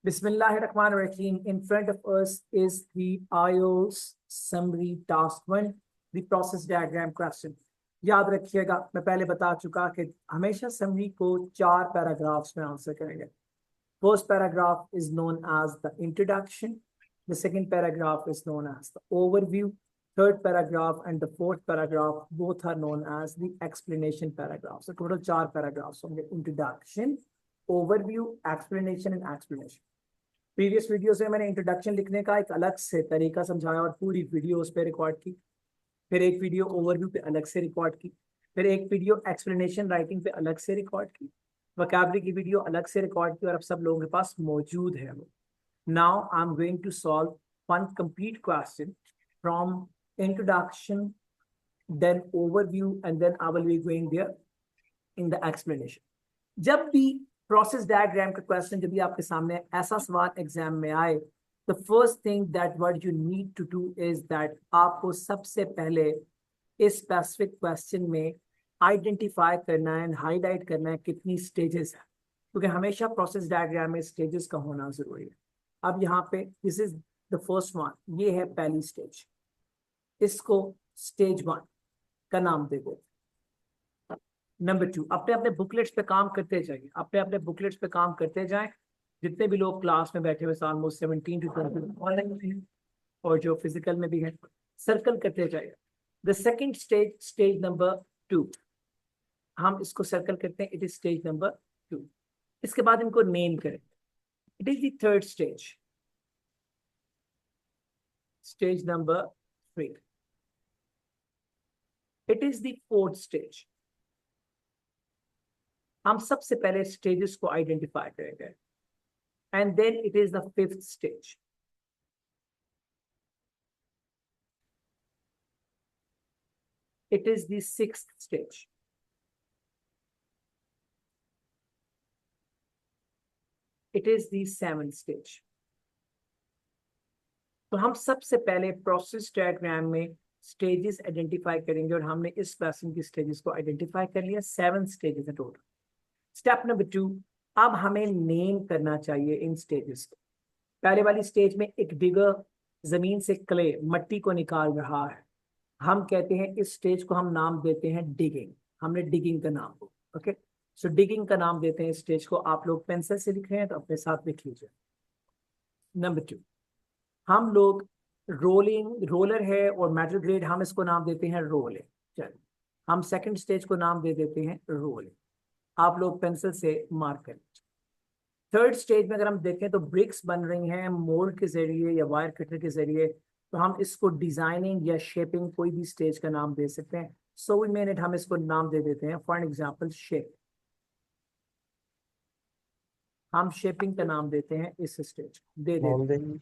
Bismillahirrahmanirrahim. In front of us is the IELTS summary task 1, the process diagram question. याद रखिएगा, मैं पहले बता चुका कि हमेशा समरी को 4 पैराग्राफ्स में आंसर करेंगे. First paragraph is known as the introduction. The second paragraph is known as the overview. Third paragraph and the fourth paragraph both are known as the explanation paragraph. So total 4 paragraphs होंगे: introduction, overview, explanation and explanation. Previous videos में मैंने introduction लिखने का एक अलग से तरीका समझाया और पूरी वीडियो उस पर रिकॉर्ड की. फिर एक वीडियो ओवरव्यू पे अलग से रिकॉर्ड की. फिर एक वीडियो एक्सप्लेनेशन राइटिंग पे अलग से रिकॉर्ड की. वोकैबुलरी की वीडियो अलग से रिकॉर्ड की और अब सब लोगों के पास मौजूद है वो. Now I am going to solve one complete question from introduction, then overview and then I will be going there in the explanation. जब भी प्रोसेस डायग्राम का क्वेश्चन जब भी आपके सामने ऐसा सवाल एग्जाम में आए, the first thing that what you need to do is that आपको सबसे पहले इस स्पेसिफिक क्वेश्चन में आइडेंटिफाई करना है, हाईलाइट करना है कितनी स्टेजेस है, क्योंकि हमेशा प्रोसेस डायग्राम में स्टेजेस का होना जरूरी है. अब यहाँ पे this is the first one, ये है पहली स्टेज. इसको स्टेज 1 का नाम दे दो. नंबर 2, अपने अपने बुकलेट्स पे काम करते जाइए, अपने अपने बुकलेट्स पे काम करते जाएं. जितने भी लोग क्लास में बैठे हुए ऑलमोस्ट 17 to 20 ऑनलाइन भी हैं और जो फिजिकल में भी हैं, सर्कल करते जाइए. The second stage, stage number 2, हम इसको सर्कल करते हैं. It is stage number 2. इसके बाद इनको नेम करें. It is the third stage, stage number 3. It is the fourth stage. हम सबसे पहले स्टेजेस को आइडेंटिफाई करेंगे and then it is the fifth stage. It is the sixth stage. It is the seventh stage. तो हम सबसे पहले process diagram में स्टेजेस आइडेंटिफाई करेंगे और हमने इस क्वेश्चन की स्टेजेस को आइडेंटिफाई कर लिया. 7 स्टेजेस है टोटल. स्टेप नंबर 2, अब हमें नेम करना चाहिए इन स्टेजेस को. पहले वाली स्टेज में एक डिगर जमीन से क्ले, मट्टी को निकाल रहा है. हम कहते हैं इस स्टेज को हम नाम देते हैं डिगिंग. हमने डिगिंग का नाम दिया. ओके, सो डिगिंग का नाम देते हैं इस स्टेज को. आप लोग पेंसिल से लिख रहे हैं तो अपने साथ लिख लीजिए. नंबर 2, हम लोग रोलर है और मेटल ग्रेड, हम इसको नाम देते हैं रोलिंग. चलिए, हम सेकंड स्टेज को नाम दे देते हैं रोलिंग. आप लोग पेंसिल से मार्क करें. थर्ड स्टेज में अगर हम देखें तो ब्रिक्स बन रही हैं मोल्ड के जरिए या वायर कटर के जरिए, तो हम इसको डिजाइनिंग या शेपिंग कोई भी स्टेज का नाम दे सकते हैं. सो इन मिनट हम इसको नाम दे देते हैं फॉर एग्जांपल शेप. हम शेपिंग का नाम देते हैं इस स्टेज दे देते हैं.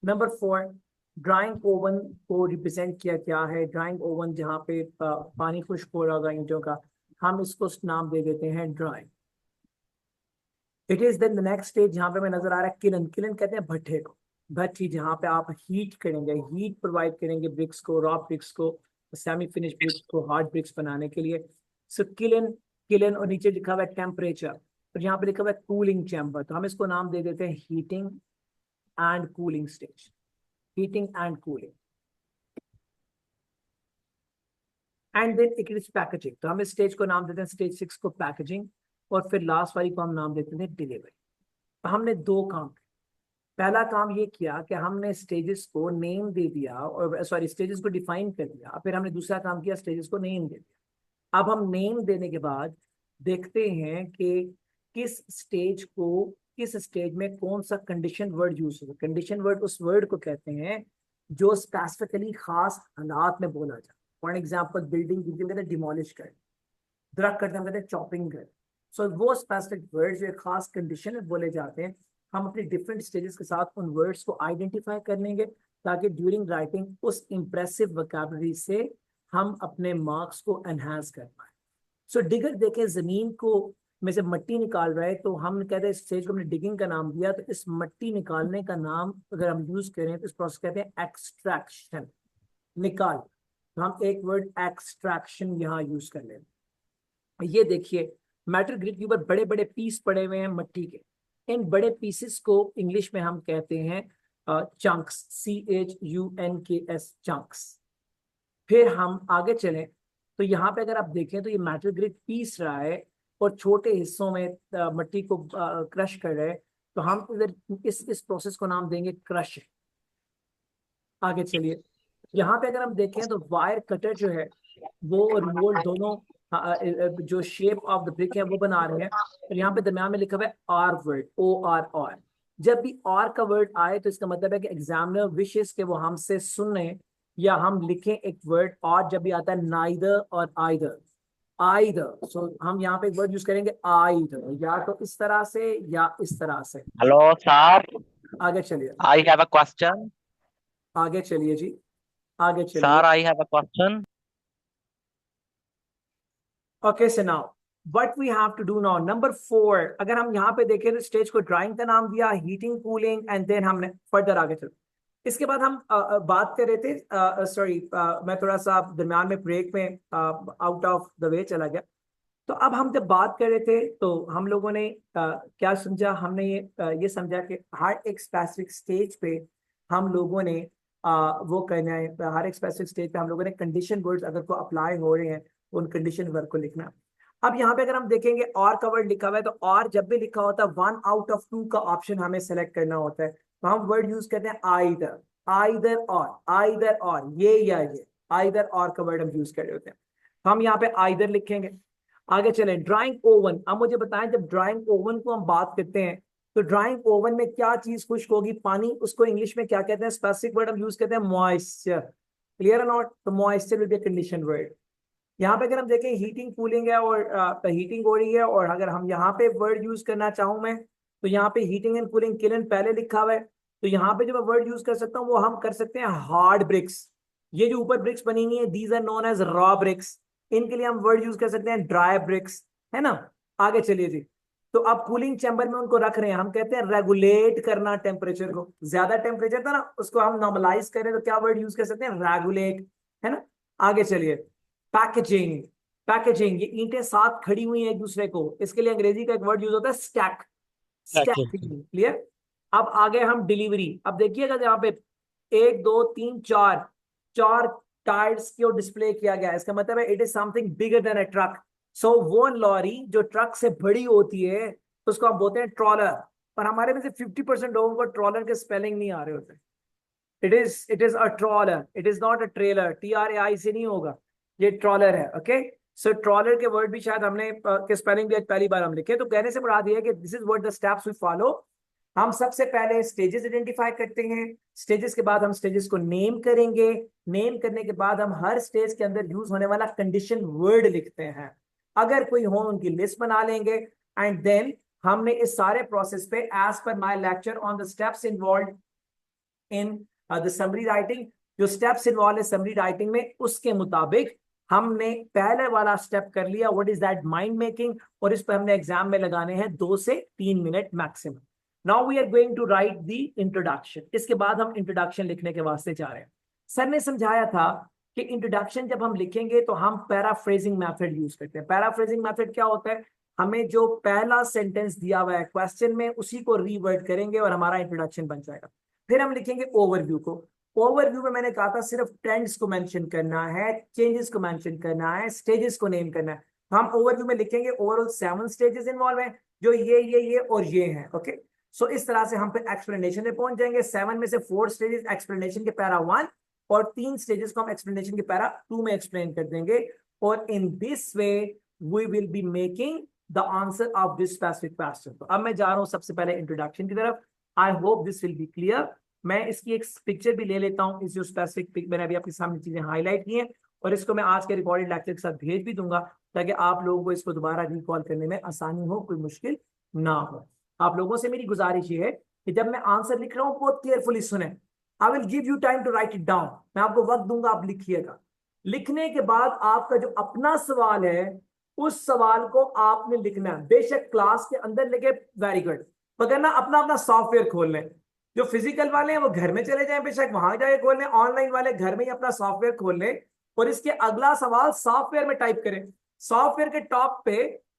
नंबर 4, ड्राइंग ओवन को रिप्रेजेंट किया क्या है. ड्राइंग ओवन जहाँ पे पानी खुश्क हो रहा होगा ईंटों का, हम इसको नाम दे देते हैं drawing. It is then the next stage जहाँ पे हमें नजर आ रहा है किलन. किलन कहते हैं भट्ठे को. भट्टी जहाँ पे आप हीट करेंगे, हीट प्रोवाइड करेंगे ब्रिक्स को, रॉ ब्रिक्स को, सेमी फिनिश ब्रिक्स को हार्ड ब्रिक्स बनाने के लिए. सो किलन, किलन और नीचे लिखा हुआ है टेम्परेचर, और यहाँ पे लिखा हुआ है कूलिंग चैम्बर, तो हम इसको नाम दे देते हैं heating and cooling stage. Heating and cooling. And then it is packaging, तो हम इस स्टेज को नाम देते हैं स्टेज 6 को पैकेजिंग, और फिर लास्ट वाली को हम नाम देते हैं डिलीवरी. तो हमने 2 काम. पहला काम ये किया कि हमने स्टेजेस को नेम दे दिया, और सॉरी स्टेजेस को डिफाइन कर दिया. फिर हमने दूसरा काम किया, स्टेजेस को नेम दे दिया. अब हम नेम देने के बाद देखते हैं कि किस स्टेज को, किस स्टेज में कौन सा कंडीशन वर्ड यूज होगा. कंडीशन वर्ड उस वर्ड को कहते हैं जो स्पेसिफिकली खास हालात में बोला जाए. फॉर एग्जाम्पल बिल्डिंग कहते हैं डिमोलिश कर, दरख्त करते हैं चॉपिंग कर. सो वो स्पेसिफिक वर्ड जो खास कंडीशन में बोले जाते हैं, हम अपने डिफरेंट स्टेजेस के साथ उन वर्ड्स को आइडेंटिफाई कर लेंगे ताकि ड्यूरिंग राइटिंग उस इंप्रेसिव वोकैबुलरी से हम अपने मार्क्स को एनहांस कर पाए. सो डिगर देखें, जमीन को में से मट्टी निकाल रहा है, तो हम कहते हैं इस स्टेज को हमने डिगिंग का नाम दिया. तो इस मट्टी निकालने का नाम अगर हम यूज करें तो इस प्रोसेस कहते हैं एक्सट्रैक्शन, निकाल. तो हम एक वर्ड एक्सट्रैक्शन यहाँ यूज कर लें. ये देखिए, मेटल ग्रिड के ऊपर बड़े बड़े पीस पड़े हुए हैं मट्टी के. इन बड़े पीसेस को इंग्लिश में हम कहते हैं चंक्स, CHUNKS, चंक्स। फिर हम आगे चलें तो यहाँ पे अगर आप देखें तो ये मेटल ग्रिड पीस रहा है और छोटे हिस्सों में मिट्टी को क्रश कर रहा है। तो हम इधर इस प्रोसेस को नाम देंगे क्रश। आगे चलिए, यहाँ पे अगर हम देखें तो वायर कटर जो है वो और रिवोल्ट दोनों जो शेप ऑफ द ब्रिक है वो बना रहे हैं। और यहाँ पे दरम्यान में लिखा हुआ है आर वर्ड, ORR। जब भी आर का वर्ड आए तो इसका मतलब है कि एग्जामिनर विशेष के वो हमसे सुने या हम लिखें एक वर्ड। और जब भी आता है नाइदर और आइदर, आइदर, सो हम यहाँ पे एक वर्ड यूज करेंगे आइदर, या तो इस तरह से या इस तरह से। हेलो सर, आगे चलिए, आई हैव अ क्वेश्चन। आगे चलिए जी, आगे चलिए। Sir, I have a question. Okay, so now what we have to do now, number 4। अगर हम यहाँ पे देखें तो स्टेज को ड्राइंग का नाम दिया, हीटिंग, कूलिंग, एंड देन हमने फर्दर आगे चलो। इसके बाद हम बात कर रहे थे, सॉरी, मैं थोड़ा सा दरम्यान में ब्रेक में आउट ऑफ द वे चला गया। तो अब हम जब बात कर रहे थे तो हम लोगों ने क्या समझा, हमने ये समझा कि हर एक स्पेसिफिक स्टेज पे हम लोगों ने वो करना है, हर एक स्पेसिफिक स्टेज पे हम लोगों ने कंडीशन वर्ड्स अगर को अप्लाई हो रहे हैं उन कंडीशन वर्ड को लिखना। अब यहाँ पे अगर हम देखेंगे और का वर्ड लिखा हुआ है तो और जब भी लिखा होता है 1 आउट ऑफ 2 का ऑप्शन हमें सेलेक्ट करना होता है। तो हम वर्ड यूज करते हैं आइदर, आइदर और, आइदर और, ये या ये, आइदर और का वर्ड हम यूज कर रहे होते हैं। तो हम यहाँ पे आइदर लिखेंगे। आगे चलें, ड्राइंग ओवन। अब मुझे बताएं, जब ड्राइंग ओवन को हम बात करते हैं तो ड्राइंग ओवन में क्या चीज खुश्क होगी? पानी। उसको इंग्लिश में क्या कहते हैं? स्पेसिफिक वर्ड हम यूज करते हैं मॉइस्चर। क्लियर है नॉट? तो moisture will be condition word. यहाँ पे अगर हम देखें हीटिंग कूलिंग है और हीटिंग हो रही है, और अगर हम यहाँ पे वर्ड यूज करना चाहूँ मैं तो यहाँ पे हीटिंग एंड कूलिंग किलन पहले लिखा हुआ है। तो यहाँ पे जो मैं वर्ड यूज कर सकता हूँ वो हम कर सकते हैं हार्ड ब्रिक्स। ये जो ऊपर ब्रिक्स बनी हुई है these are known as raw bricks. इनके लिए हम वर्ड यूज कर सकते हैं ड्राई ब्रिक्स, है ना। आगे चलिए जी। तो अब कूलिंग चैम्बर में उनको रख रहे हैं, हम कहते हैं रेगुलेट करना टेम्परेचर को। ज्यादा टेम्परेचर था ना, उसको हम नॉर्मलाइज करें तो क्या वर्ड यूज कर सकते हैं? रेगुलेट, है ना। आगे चलिए, पैकेजिंग। पैकेजिंग, ये ईंटें साथ खड़ी हुई हैं एक दूसरे को, इसके लिए अंग्रेजी का एक वर्ड यूज होता है स्टैक। Stacking, clear. अब आगे हम डिलीवरी। अब देखिएगा यहाँ पे 1 2 3 4 4 टायर्स को डिस्प्ले किया गया है। इसका मतलब है it is something bigger than a truck. So वो लॉरी जो ट्रक से बड़ी होती है उसको हम बोलते हैं ट्रॉलर। पर हमारे में से 50% लोगों को ट्रॉलर के स्पेलिंग नहीं आ रहे होते। It is a trawler, it is not a trailer. TRAI से नहीं होगा, ये ट्रॉलर है। ओके, सो ट्रॉलर के वर्ड भी शायद हमने के स्पेलिंग भी आज पहली बार हम लिखे। तो कहने से मुराद ये है कि this is what the steps we follow. हम सबसे पहले स्टेजेस आइडेंटिफाई करते हैं। स्टेजेस के बाद हम स्टेजेस को नेम करेंगे। नेम करने के बाद हम हर स्टेज के अंदर यूज होने वाला कंडीशन वर्ड लिखते हैं। अगर कोई हो उनकी लिस्ट बना लेंगे। एंड देन हमने इस सारे प्रोसेस पे as per my lecture on the steps involve in the summary writing, जो स्टेप्स इन्वॉल्व है समरी राइटिंग में, उसके मुताबिक हमने पहले वाला स्टेप कर लिया, what is that mind making. और इस पर हमने एग्जाम में लगाने हैं 2 से 3 minute maximum. Now we are going to write the introduction. इसके बाद हम इंट्रोडक्शन लिखने के वास्ते जा रहे हैं। सर ने समझाया था कि इंट्रोडक्शन जब हम लिखेंगे तो हम पैराफ्रेजिंग मेथड यूज करते हैं। पैराफ्रेजिंग मेथड क्या होता है? हमें जो पहला सेंटेंस दिया हुआ है क्वेश्चन में उसी को रीवर्ड करेंगे और हमारा इंट्रोडक्शन बन जाएगा। फिर हम लिखेंगे ओवरव्यू को। ओवरव्यू में मैंने कहा था सिर्फ ट्रेंड्स को मेंशन करना है, चेंजेस को मेंशन करना है, स्टेजेस को नेम करना है। तो हम ओवरव्यू में लिखेंगे ओवरऑल 7 स्टेजेस इन्वॉल्व हैं, जो ये और ये हैं। ओके, सो इस तरह से हम फिर एक्सप्लेनेशन में पहुंच जाएंगे। 7 में से 4 स्टेजेस एक्सप्लेनेशन के पैरा 1 और 3 स्टेजेस को हम एक्सप्लेनेशन के पैरा 2 में एक्सप्लेन कर देंगे। और in this way we will be making the answer of this specific question. तो अब मैं जा रहा हूं सबसे पहले इंट्रोडक्शन की तरफ। I hope this will be clear. मैं इसकी एक पिक्चर भी ले लेता हूं। इस जो स्पेसिफिक पिक मैंने अभी आपके सामने चीजें हाईलाइट की हैं और इसको मैं आज के रिकॉर्डेड लेक्चर के साथ भेज भी दूंगा ताकि आप लोगों को इसको दोबारा रिकॉल करने में आसानी हो, कोई मुश्किल ना हो। आप लोगों से मेरी गुजारिश ये है कि जब मैं आंसर लिख रहा हूं बहुत केयरफुली सुने। I will give you time to write it down. मैं आपको वक्त दूंगा, आप लिखिएगा। लिखने के बाद आपका जो अपना सवाल है उस सवाल को आपने लिखना है। बेशक क्लास के अंदर लिखे, वेरी गुड, मगर ना अपना अपना सॉफ्टवेयर खोल लें। जो फिजिकल वाले हैं वो घर में चले जाएं, बेशक वहां जाके खोल लें। ऑनलाइन वाले घर में ही अपना सॉफ्टवेयर खोल लें और इसके अगला सवाल सॉफ्टवेयर में टाइप करें। सॉफ्टवेयर के टॉप पे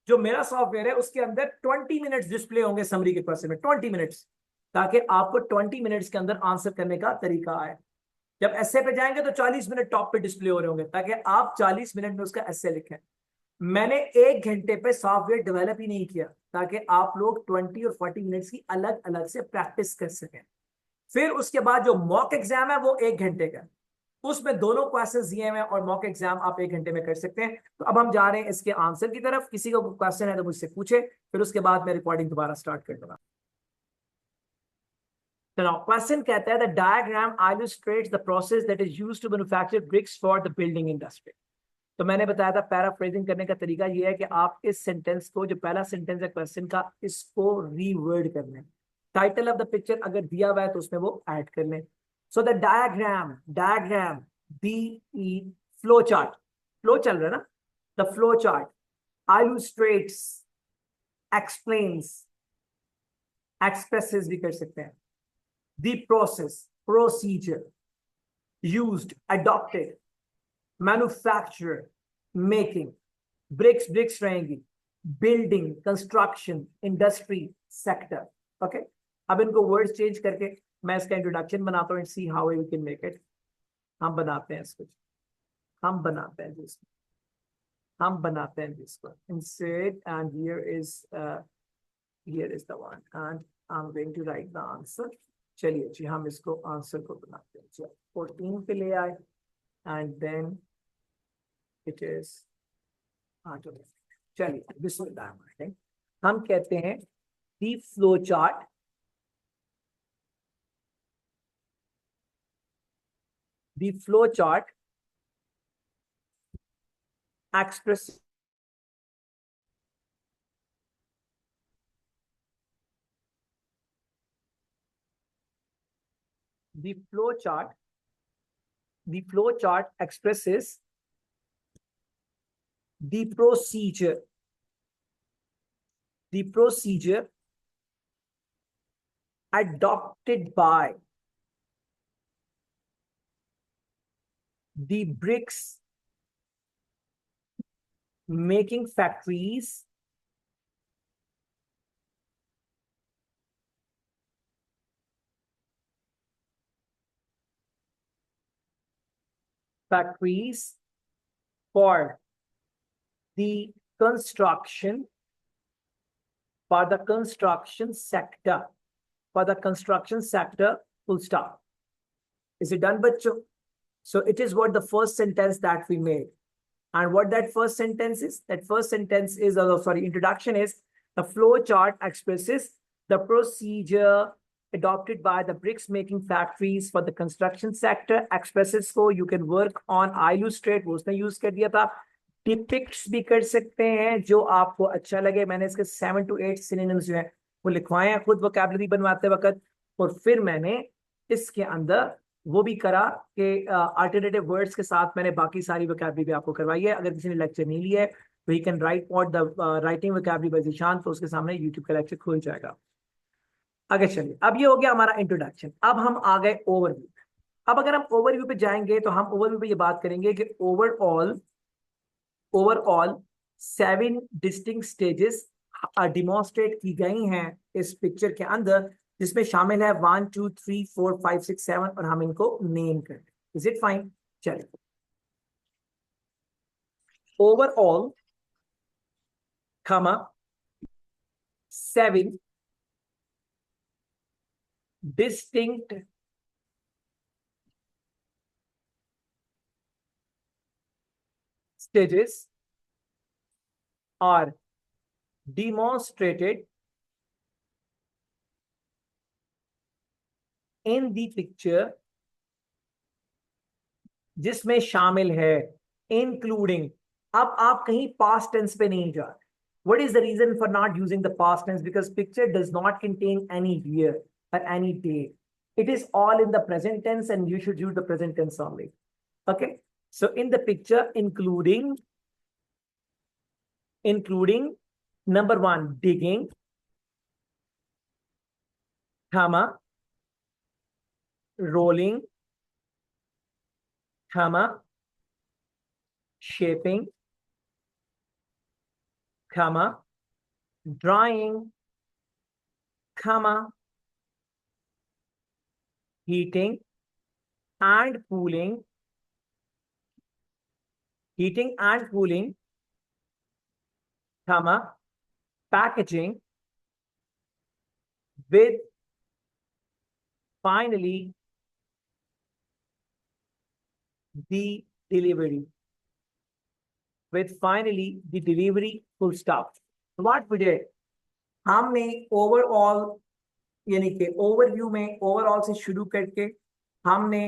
जो मेरा सॉफ्टवेयर है उसके अंदर 20 मिनट्स डिस्प्ले होंगे समरी के क्वेश्चन में, 20 मिनट्स, ताकि आपको 20 मिनट्स के अंदर आंसर करने का तरीका आए। जब एस्से पे जाएंगे तो 40 मिनट टॉप पे डिस्प्ले हो रहे होंगे, ताकि आप 40 मिनट में उसका एस्से लिखें। मैंने 1 घंटे पे सॉफ्टवेयर डेवलप ही नहीं किया, ताकि आप लोग 20 और 40 मिनट्स की अलग अलग से प्रैक्टिस कर सकें। फिर उसके बाद जो मॉक एग्जाम है वो 1 घंटे का, उसमें दोनों क्वेश्चन दिए हुए हैं और मॉक एग्जाम आप 1 घंटे में कर सकते हैं। तो अब हम जा रहे हैं इसके आंसर की तरफ। किसी को क्वेश्चन है तो मुझसे पूछे, फिर उसके बाद मैं रिकॉर्डिंग दोबारा स्टार्ट कर दूंगा। तो क्वेश्चन कहता है the diagram illustrates the process that is used to manufacture bricks for the building industry. तो मैंने बताया था पैराफ्रेजिंग करने का तरीका ये है कि आप इस सेंटेंस को, जो पहला सेंटेंस है क्वेश्चन का, इसको रीवर्ड कर लें। टाइटल ऑफ द पिक्चर अगर दिया हुआ है तो उसमें वो ऐड कर लें। So the diagram DE flow chart, flow चल रहा है ना, the flow chart illustrates, explains, expresses भी कर सकते हैं, the process, procedure, used, adopted, manufacture, making, bricks bricks रहेंगी, building, construction, industry, sector. Okay, अब इनको वर्ड्स चेंज करके मैं इसका इंट्रोडक्शन बनाता हूँ, see how you can make it. हम बनाते हैं इसको, हम बनाते हैं जिसको, हम बनाते हैं जिसको inset, and here is the one and I am going to write the answer. चलिए जी, हम इसको आंसर को बनाते हैं। चलिए 14 पे ले आए and then it is automatic. चलिए बिस्मिल्लाह, हम कहते हैं the flow chart, the flow chart express the flow chart expresses the procedure adopted by the bricks making factories for the construction, sector, full stop. Is it done, bachcho? So it is what the first sentence that we made. And what that first sentence is? That first sentence is, introduction is, the flow chart expresses the procedure adopted by the bricks making factories for the construction sector. Expresses को you can work on, illustrate वो उसने use कर दिया था, depicts भी कर सकते हैं जो आपको अच्छा लगे। मैंने इसके 7 to 8 synonyms जो है वो लिखवाए हैं खुद वोकैबुलरी बनवाते वक्त, और फिर मैंने इसके अंदर वो भी करा कि अल्टरनेटिव वर्ड्स के साथ मैंने बाकी सारी वोकैबुलरी भी आपको करवाई है। अगर किसी ने लेक्चर नहीं लिया है तो he can write what the writing vocabulary by Zeeshan, तो उसके सामने यूट्यूब का लेक्चर खुल जाएगा। आगे चलिए, अब ये हो गया हमारा इंट्रोडक्शन। अब हम आ गए ओवरव्यू। अब अगर हम ओवरव्यू पे जाएंगे तो हम ओवरव्यू पे ये बात करेंगे कि ओवरऑल 7 डिस्टिंक्ट स्टेजेस डिमॉन्स्ट्रेट की गई हैं इस पिक्चर के अंदर, जिसमें शामिल है 1 2 3 4 5 6 7, और हम इनको नेम करें। Is it fine? चलिए, overall 7 distinct stages are demonstrated in the picture, जिसमें शामिल है इंक्लूडिंग। अब आप कहीं पास्ट टेंस पे नहीं जा रहे। What is the reason for not using the past tense? Because picture does not contain any year or any date. It is all in the present tense, and you should use the present tense only. Okay. So in the picture, including number 1, digging, rolling, shaping, comma, drying, comma, heating and cooling, heating and cooling, comma, packaging, with finally the delivery. With finally the delivery, full stop. What we did, हमने overall यानी कि overview में overall से शुरू करके हमने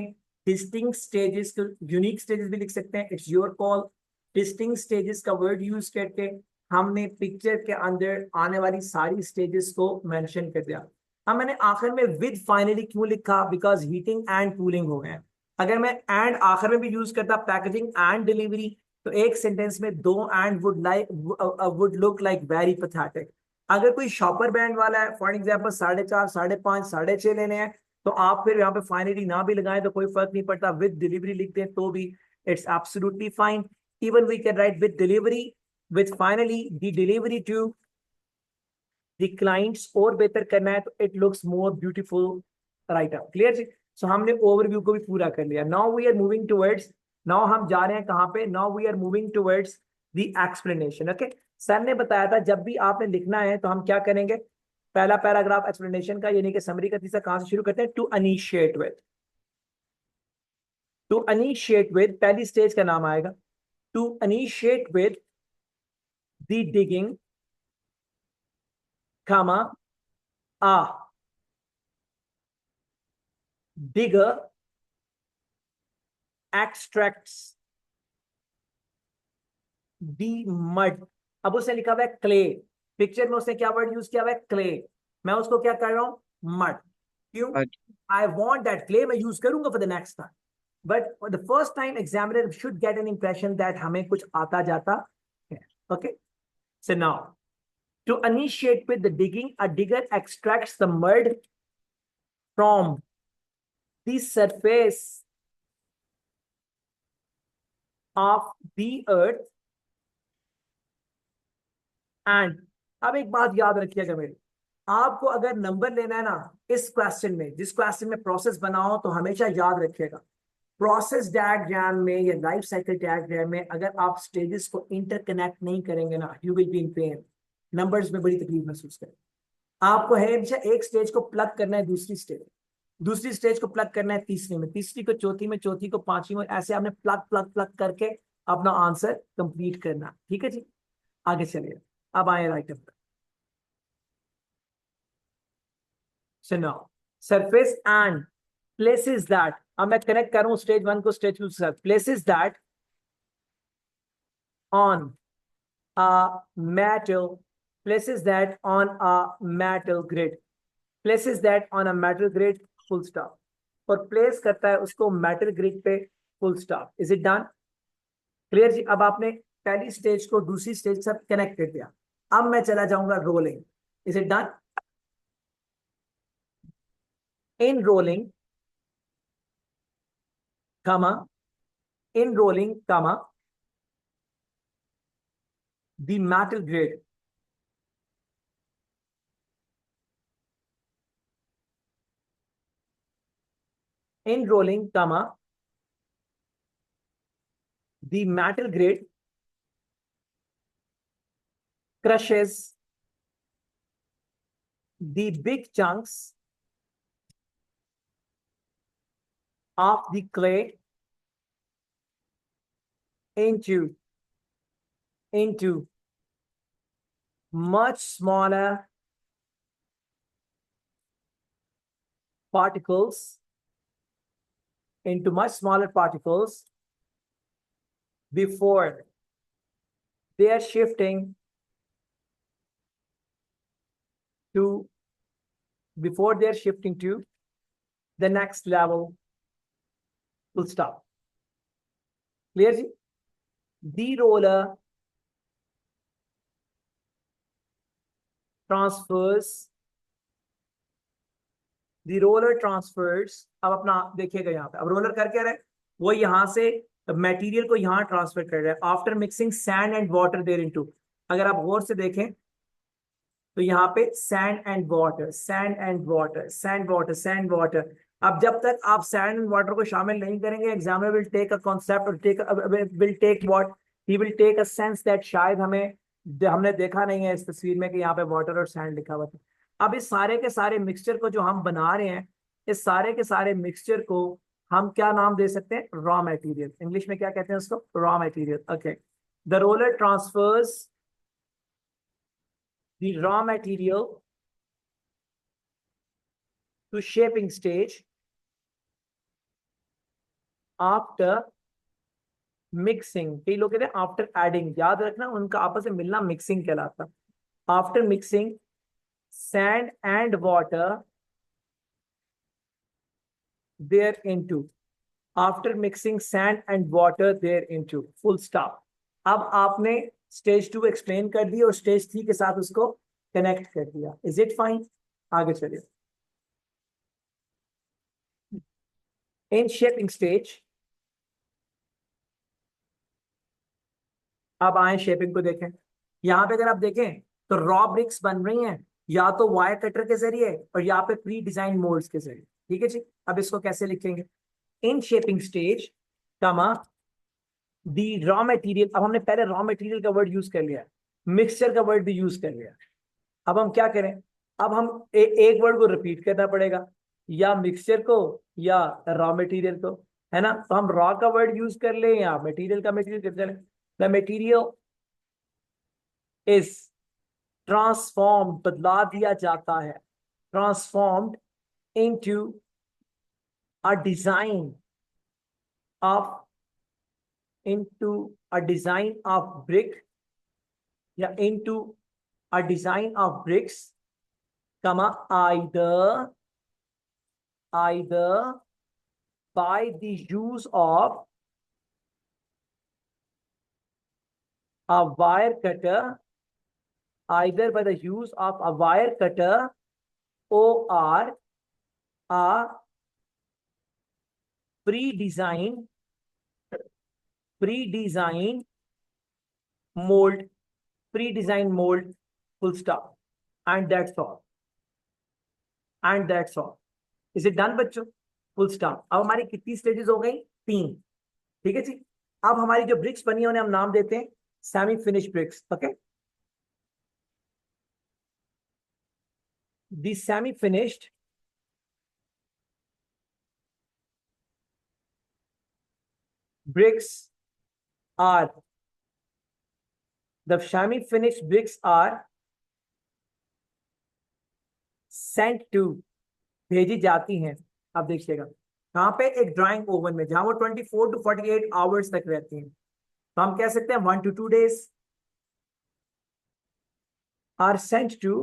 distinct stages को, unique stages भी लिख सकते हैं, it's your call, distinct stages का वर्ड यूज करके हमने पिक्चर के अंदर आने वाली सारी स्टेजेस को मेंशन कर दिया। अब मैंने आखिर में विद फाइनली क्यों लिखा, बिकॉज हीटिंग एंड कूलिंग हो गए। अगर मैं एंड आखिर में भी यूज करता पैकेजिंग एंड डिलीवरी, तो एक सेंटेंस में दो and would look like very pathetic. अगर कोई शॉपर बैंड वाला है, फॉर एग्जाम्पल 4.5, 5.5, 6.5 लेने हैं, तो आप फिर यहाँ पे फाइनली ना भी लगाएं तो कोई फर्क नहीं पड़ता, विद डिलीवरी लिख दें तो भी it's absolutely fine. Even we can write with delivery, with finally the delivery to the clients, और बेहतर करना है तो it looks more beautiful right up. Clear जी? सो हमने ओवरव्यू को भी पूरा कर लिया। Now we are moving towards, now हम जा रहे हैं कहाँ पे, now we are moving towards the explanation. Okay, sir ने बताया था जब भी आपने लिखना है तो हम क्या करेंगे, पहला पैराग्राफ एक्सप्लेनेशन का यानी कि समरी का तीसरा कहां से शुरू करते हैं, to initiate with. To initiate with पहली स्टेज का नाम आएगा, to initiate with the digging, comma, a digger extracts the mud। अब उसने लिखा हुआ है क्ले, पिक्चर में उसने क्या वर्ड यूज किया हुआ है, क्ले। मैं उसको क्या कर रहा हूं, मड। क्यों? आई वॉन्ट दैट क्ले, मैं यूज करूंगा for the next time, but for the first time examiner should get an impression that हमें कुछ आता जाता है। Okay, so now to initiate with the digging, a digger extracts the mud from the surface of the earth and, अब एक बात याद रखिएगा मेरी, आपको अगर नंबर लेना है ना इस क्वेश्चन में, जिस क्वेश्चन में प्रोसेस बनाओ, तो हमेशा याद रखिएगा प्रोसेस डायग्राम में या लाइफ साइकिल डायग्राम में अगर आप स्टेजेस को इंटरकनेक्ट नहीं करेंगे ना, you will be in pen, numbers में बड़ी तकलीफ महसूस करें। आपको हमेशा एक स्टेज को प्लग करना है दूसरी स्टेज, दूसरी स्टेज को प्लग करना है तीसरी में, तीसरी को चौथी में, चौथी को पांचवी में, ऐसे आपने प्लग प्लग प्लग करके अपना आंसर कंप्लीट करना। ठीक है जी, आगे चलिए, अब आए राइट पर। So now surface and places that, अब मैं कनेक्ट करूं स्टेज 1 को स्टेज 2 के साथ, places that on a metal, places that on a metal grid, places that on a metal grid, full stop, और प्लेस करता है उसको मेटल ग्रिड पे, full stop. Is it done? Clear जी? अब आपने पहली स्टेज को दूसरी स्टेज के साथ कनेक्ट कर दिया, अब मैं चला जाऊंगा rolling. Is it done? In rolling, कमा, इन रोलिंग, कमा, the metal grid, in rolling, comma, the metal grid crushes the big chunks of the clay into much smaller particles, before they are shifting to the next level, full stop। Clear जी? The roller transfers, अब अपना देखिएगा यहाँ पे, अब roller कर क्या रहा है, वो यहाँ से मटेरियल को यहाँ ट्रांसफर कर रहा है after mixing sand and water there into. अगर आप गौर से देखें तो यहाँ पे sand and water, sand and water, sand water, sand water. अब जब तक आप सैंड एंड वाटर को शामिल नहीं करेंगे, examiner will take a concept और will take what, he will take a sense that शायद हमने देखा नहीं है इस तस्वीर में कि यहाँ पे वाटर और सैंड लिखा हुआ था। अब इस सारे के सारे मिक्सचर को जो हम बना रहे हैं, इस सारे के सारे मिक्सचर को हम क्या नाम दे सकते हैं? Raw material. इंग्लिश में क्या कहते हैं उसको? Raw material. Okay, the roller transfers the raw material to shaping stage after mixing। कई लोग कहते हैं आफ्टर एडिंग, याद रखना उनका आपस में मिलना मिक्सिंग कहलाता। After mixing sand and water there into, after mixing sand and water there into, full stop। अब आपने स्टेज 2 एक्सप्लेन कर दी और स्टेज 3 के साथ उसको कनेक्ट कर दिया। Is it fine? आगे चलिए। इन शेपिंग स्टेज, अब आए शेपिंग को देखें। यहाँ पे अगर आप देखें तो रॉ ब्रिक्स बन रही हैं या तो वायर कटर के जरिए और यहाँ पे प्री डिजाइन मोल्ड्स के जरिए। ठीक है जी, अब इसको कैसे लिखेंगे? इन शेपिंग स्टेज कमा दी रॉ मटेरियल। अब हमने पहले रॉ मटेरियल का वर्ड यूज कर लिया, मिक्सचर का वर्ड भी यूज कर लिया। अब हम क्या करें? अब हम एक वर्ड को रिपीट करना पड़ेगा, या मिक्सचर को या रॉ मटेरियल को, है ना? तो हम रॉ का वर्ड यूज कर ले या मटेरियल का मटेरियल कर ले। द मटेरियल इज ट्रांसफॉर्म, बदला दिया जाता है, transformed into a design of, into a design of brick, या into a design of bricks, comma either by the use of a wire cutter, either by the use of a wire cutter or a pre-designed mold, pre-designed mold, full stop, and that's all, and that's all। Is it done बच्चों? Full stop. अब हमारी कितनी stages हो गई? 3। ठीक है जी। अब हमारी जो ब्रिक्स बनी है उन्हें हम नाम देते हैं semi finish bricks. Okay, the semi finished bricks are, the semi finished bricks are sent to, भेजी जाती हैं। अब देखिएगा कहां पे? एक ड्राइंग ओवन में, जहां वो 24 to 48 आवर्स तक रहती हैं। तो हम कह सकते हैं 1 to 2 days are sent to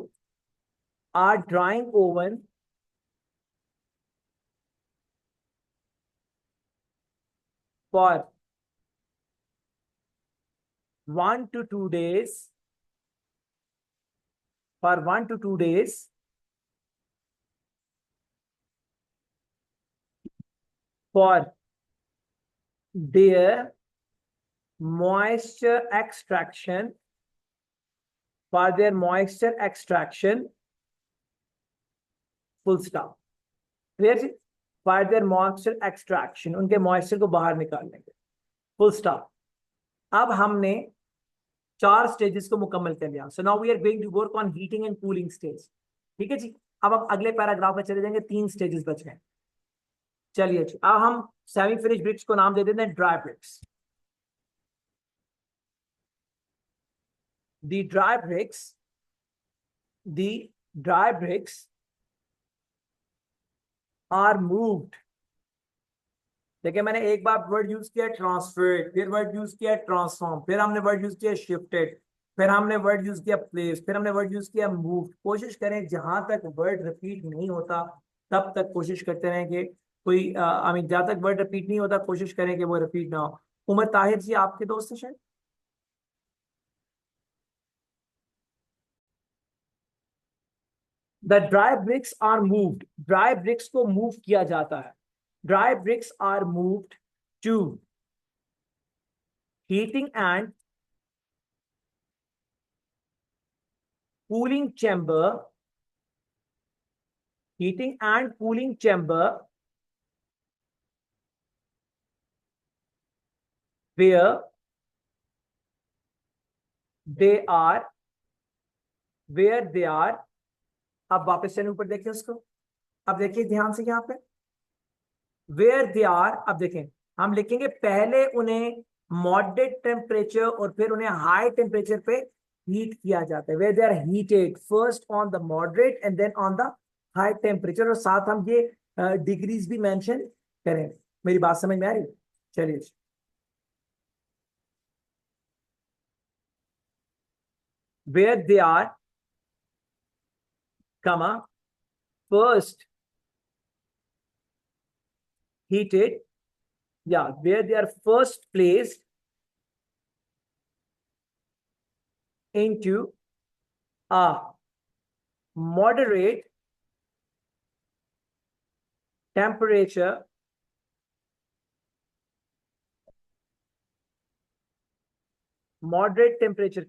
our drying oven for 1 to 2 days, for 1 to 2 days for their moisture extraction, for their moisture extraction, full stop। Clear जी? for their moisture extraction, उनके मॉइस्चर को बाहर निकालने के, फुल स्टॉप। अब हमने 4 stages को मुकम्मल कर लिया। So now we are going to work on heating and cooling stage. ठीक है जी। अब हम अगले पैराग्राफ में चले जाएंगे, 3 स्टेजेस बच गए। चलिए जी, अब हम सेमी फिनिश ब्रिक्स को नाम दे देते हैं dry bricks. The dry bricks, the dry bricks are moved. देखिए मैंने एक बार वर्ड यूज किया ट्रांसफर्ड, फिर वर्ड यूज किया ट्रांसफॉर्म, फिर हमने वर्ड यूज किया शिफ्टेड, फिर हमने वर्ड यूज किया प्लेस, फिर हमने वर्ड यूज किया मूव्ड। कोशिश करें जहां तक वर्ड रिपीट नहीं होता तब तक कोशिश करते रहें कि कोई आई मीन जहां तक वर्ड रिपीट नहीं होता कोशिश करें कि वो रिपीट ना हो। उमर ताहिर जी आपके दोस्त हैं शायद? The dry bricks are moved, dry bricks को मूव किया जाता है। Dry bricks are moved to heating and cooling chamber, heating and cooling chamber, where they are, अब वापस से ऊपर देखिए उसको, अब देखिए ध्यान से यहाँ पे वेयर दे आर। अब देखें हम लिखेंगे पहले उन्हें मॉडरेट टेम्परेचर और फिर उन्हें हाई टेम्परेचर पे हीट किया जाता है। Where they are heated first on the moderate and then on the high temperature, और साथ हम ये डिग्रीज भी मेंशन करें। मेरी बात समझ में आ रही? चलिए, वेयर दे आर कमा first heated, yeah, where they are first placed into a moderate temperature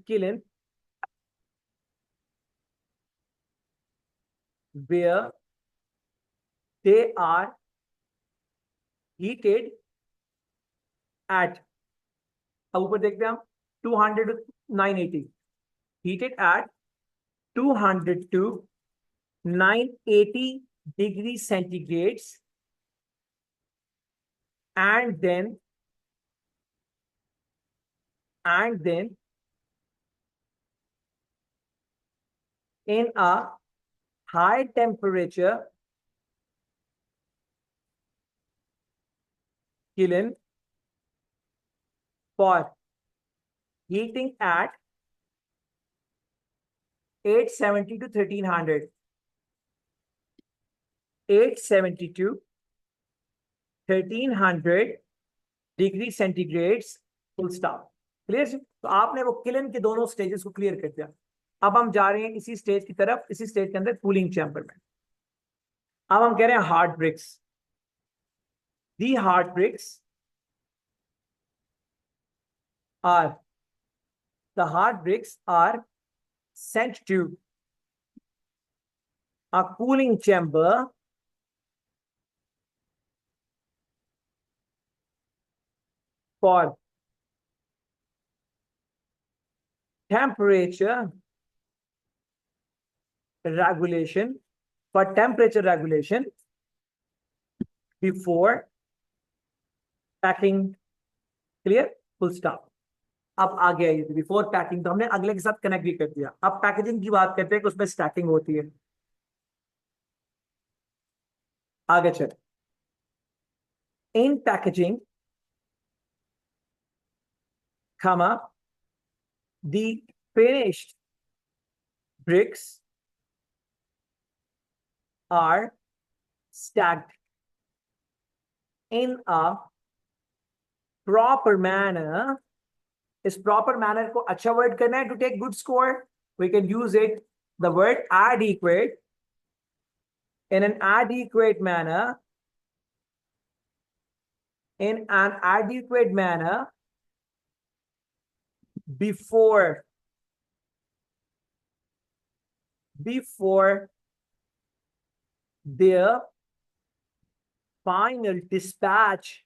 kiln, where they are heated at, अब ऊपर देखते हैं हम 200 to 980, heated at 200 to 980 degrees centigrades, and then in a high temperature kiln for heating at 870 to 1300, 870 to 1300 degree centigrades, full stop. Clear? तो आपने वो kiln के दोनों स्टेजेस को क्लियर कर दिया। अब हम जा रहे हैं इसी स्टेज की तरफ, इसी स्टेज के अंदर कूलिंग चैम्बर में। अब हम कह रहे हैं hard bricks. The hard bricks are, the hard bricks are sent to a cooling chamber for temperature regulation, before packing. Clear? Full stop. अब आ गया ये बिफोर पैकिंग, तो हमने अगले के साथ कनेक्ट भी कर दिया। अब पैकेजिंग की बात करते हैं कि उसमें स्टैकिंग होती है। आगे चल, इन packaging comma the finished bricks are stacked in a proper manner. इस proper manner को अच्छा वर्ड करना है to take good score, we can use it, the word adequate, in an adequate manner, in an adequate manner before their final dispatch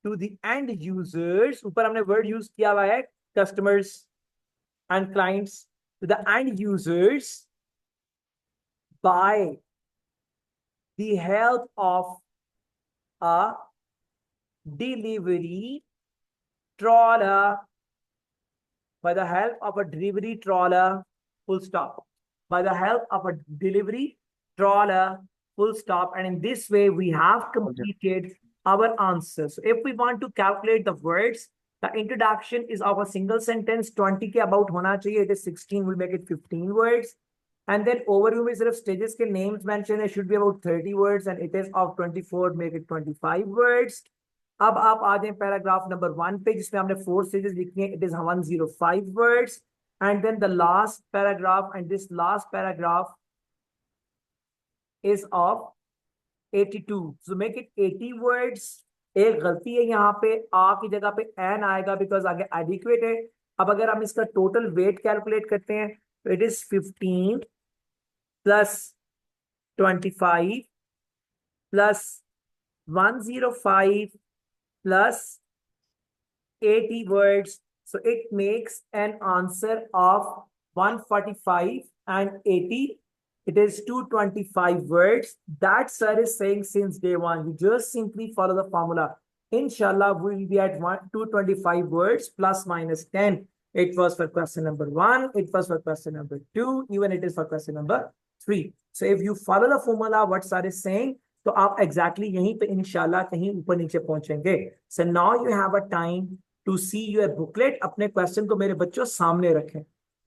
to the end users. ऊपर हमने word use किया हुआ है customers and clients, to the end users by the help of a delivery trawler, by the help of a delivery trawler, full stop, by the help of a delivery trawler, full stop. And in this way we have completed our answer. So if we want to calculate the words, the introduction is of a single sentence, 20 के about होना चाहिए, it is 16, we'll make it 15 words. And then overview में सिर्फ stages के names mention है, should be about 30 words, and it is of 24, make it 25 words. अब आप आ जाए पैराग्राफ नंबर 1 पे, जिसमें हमने 4 stages लिखी हैं, it is 105 words. And then the last paragraph, and this last paragraph is of 82, so make it 80 words. एक गलती है यहाँ पे, आ की जगह पे एन आएगा बिकॉज आगे एडिक्वेट है। अब अगर हम इसका टोटल वेट कैलकुलेट करते हैं तो it is 15 plus 25 plus 105 plus 80 words. So it makes an answer of 145 and 80. It is 225 words. That sir is saying since day one. You just simply follow the formula. Inshallah, we will be at 225 words plus minus 10. It was for question number 1. It was for question number 2. Even it is for question number 3. So if you follow the formula, what sir is saying, तो आप exactly यहीं पे इंशाल्लाह कहीं ऊपर नीचे पहुंचेंगे. So now you have a time to see your booklet. अपने क्वेश्चन को मेरे बच्चों सामने रखें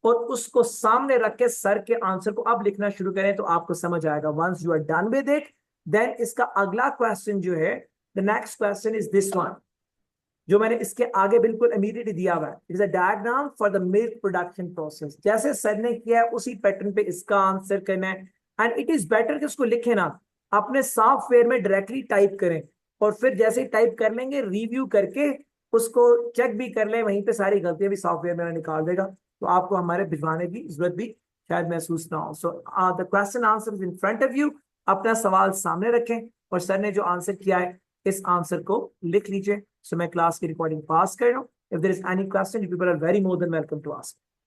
और उसको सामने रख के सर के आंसर को अब लिखना शुरू करें तो आपको समझ आएगा. Once you are done with it, then इसका अगला क्वेश्चन जो है, the next question is this one, जो मैंने इसके आगे बिल्कुल इमीडिएटली दिया हुआ है. It is a diagram for the milk production process. जैसे सर ने किया है उसी पैटर्न पे इसका आंसर करना है. एंड इट इज बेटर कि उसको लिखे ना, अपने सॉफ्टवेयर में डायरेक्टली टाइप करें और फिर जैसे ही टाइप कर लेंगे रिव्यू करके उसको चेक भी कर लें, वहीं पे सारी गलतियां भी सॉफ्टवेयर में निकाल देगा, तो आपको हमारे भिजवाने की जरूरत भी शायद महसूस ना हो. So the question answer is in front of you. अपना सवाल सामने रखें और सर ने जो आंसर किया है इस आंसर को लिख लीजिए. सो मैं क्लास की रिकॉर्डिंग पास कर रहा हूँ. If there is any question, you people are very more than welcome to ask.